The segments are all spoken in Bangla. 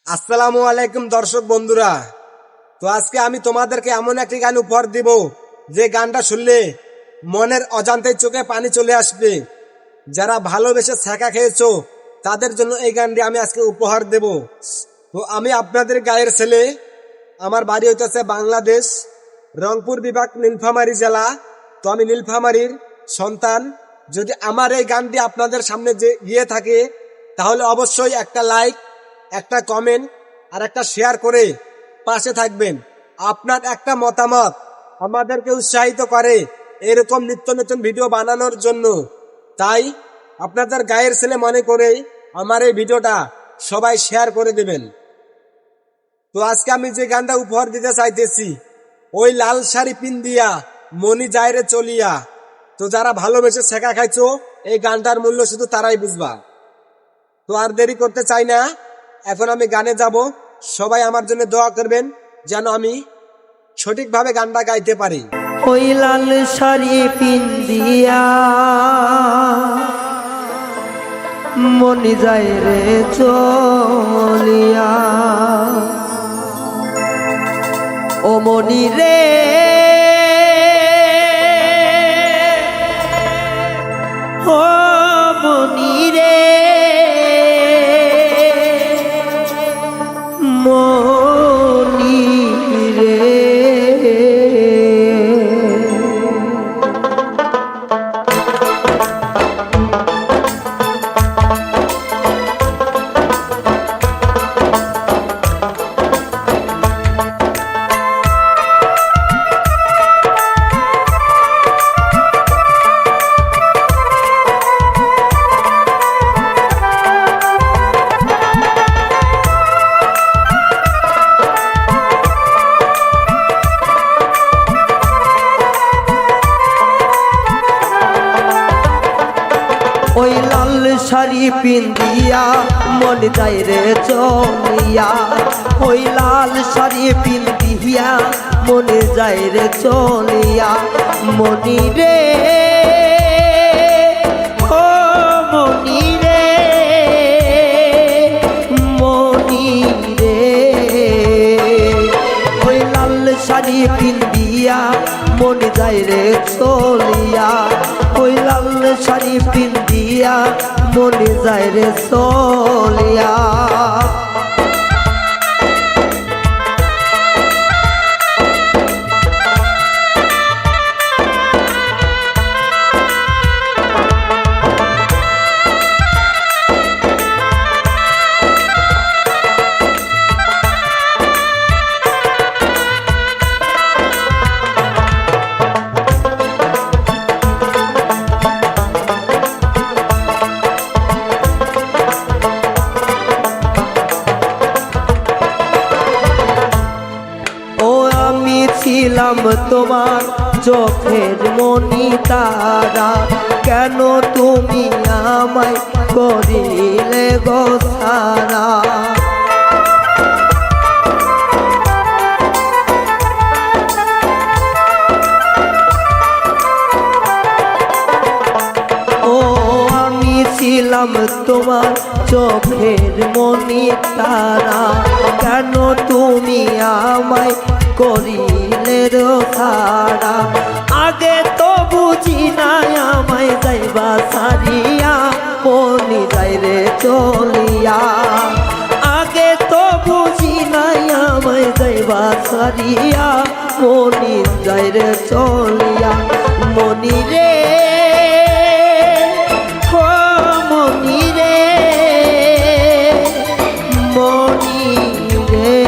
আসসালামু আলাইকুম দর্শক বন্ধুরা। তো আজকে আমি তোমাদেরকে এমন একটি গান উপহার দিব যে গানটা শুনলে মনের অজান্তেই চোখে পানি চলে আসবে। যারা ভালোবেসে ছ্যাঁকা খেয়েছো তাদের জন্য এই গানটি আমি আজকে উপহার দেব। তো আমি আপনাদের গায়ের ছেলে, আমার বাড়ি হইতেছে বাংলাদেশ, রংপুর বিভাগ, নীলফামারী জেলা। তো আমি নীলফামারীর সন্তান। যদি আমার এই গানটি আপনাদের সামনে যে গিয়ে থাকে তাহলে অবশ্যই একটা লাইক, একটা কমেন্ট আর একটা শেয়ার করে পাশে থাকবেন। আপনার একটা মতামত আমাদেরকে উৎসাহিত করে এরকম নিত্য নতুন ভিডিও বানানোর জন্য। তাই আপনাদের গায়ের ছেলে মনে করে আমার এই ভিডিওটা সবাই শেয়ার করে দেবেন। তো আজকে আমি যে গানটা উপহার দিতে চাইতেছি, ওই লাল শাড়ি পিন্দিয়া মনি যায় রে চলিয়া। তো যারা ভালোবেসে ছেঁকা খাইছো এই গানটার মূল্য শুধু তারাই বুঝবা। তো আর দেরি করতে চাই না, এখন আমি গানে যাব। সবাই আমার জন্য দোয়া করবেন যেন আমি সঠিকভাবে গানটা গাইতে পারি। ওই লাল শাড়ি পিন্দিয়া মনি যায় রে চলিয়া, ও মনি রে ও মনি রে মনি রে। ওই লাল শাড়ি পিন্দিয়া মন যায় রে চলিয়া, ওই লাল শাড়ি পিন্দিয়া মন যায় রে চলিয়া, মনি রে ও মনি রে মনি রে। ওই লাল শাড়ি পিন্দিয়া মন যায় রে চলিয়া, ওই লাল শাড়ি পিন্দিয়া মনে যায় রে চলিয়া। ছিলাম তোমার চোখের মনি তারা, কেন তুমি আমায় করিলে গো ছাড়া। ও আমি ছিলাম তোমার চোখের মনি তারা, কেন তুমি আমায় করিলে ছাড়া। আগে তো বুঝি নাই আমায় যাইবা সারিয়া মনি যায় রে চলিয়া, আগে তো বুঝি নাই আমায় যাইবা সারিয়া মনি যায় রে চলিয়া, মনি রে ও মনি রে মনি রে।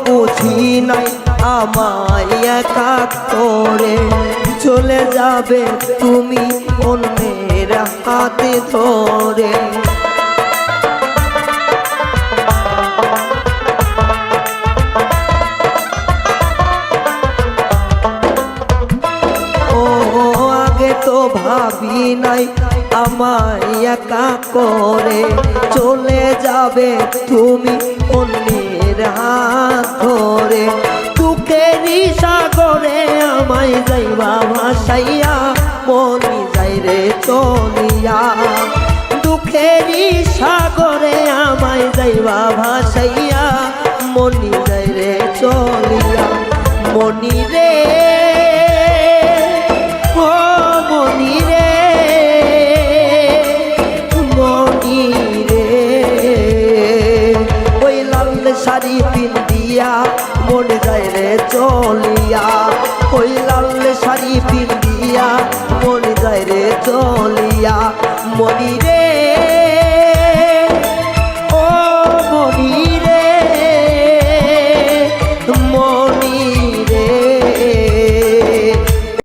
বুঝি নাই আমায় একা করে চলে যাবে তুমি অন্যের হাতে ধরে ও আগে তো ভাবি নাই আমায় একা করে চলে যাবে তুমি অন্যের হাত ধরে দুঃখেরই সাগরে আমায় যাইবা ভাসাইয়া মনি যাই রে চলিয়া দুঃখেরই সাগরে আমায় যাইবা ভাসাইয়া মনি যাই রে চলিয়া মনি রে ও মনি রে মনি রে ওই লাল শাড়ি পিন্দিয়া মনে যায় রে চলিয়া ওই লাল শাড়ি পিন্দিয়া মনে যায় রে চলিয়া মনি রে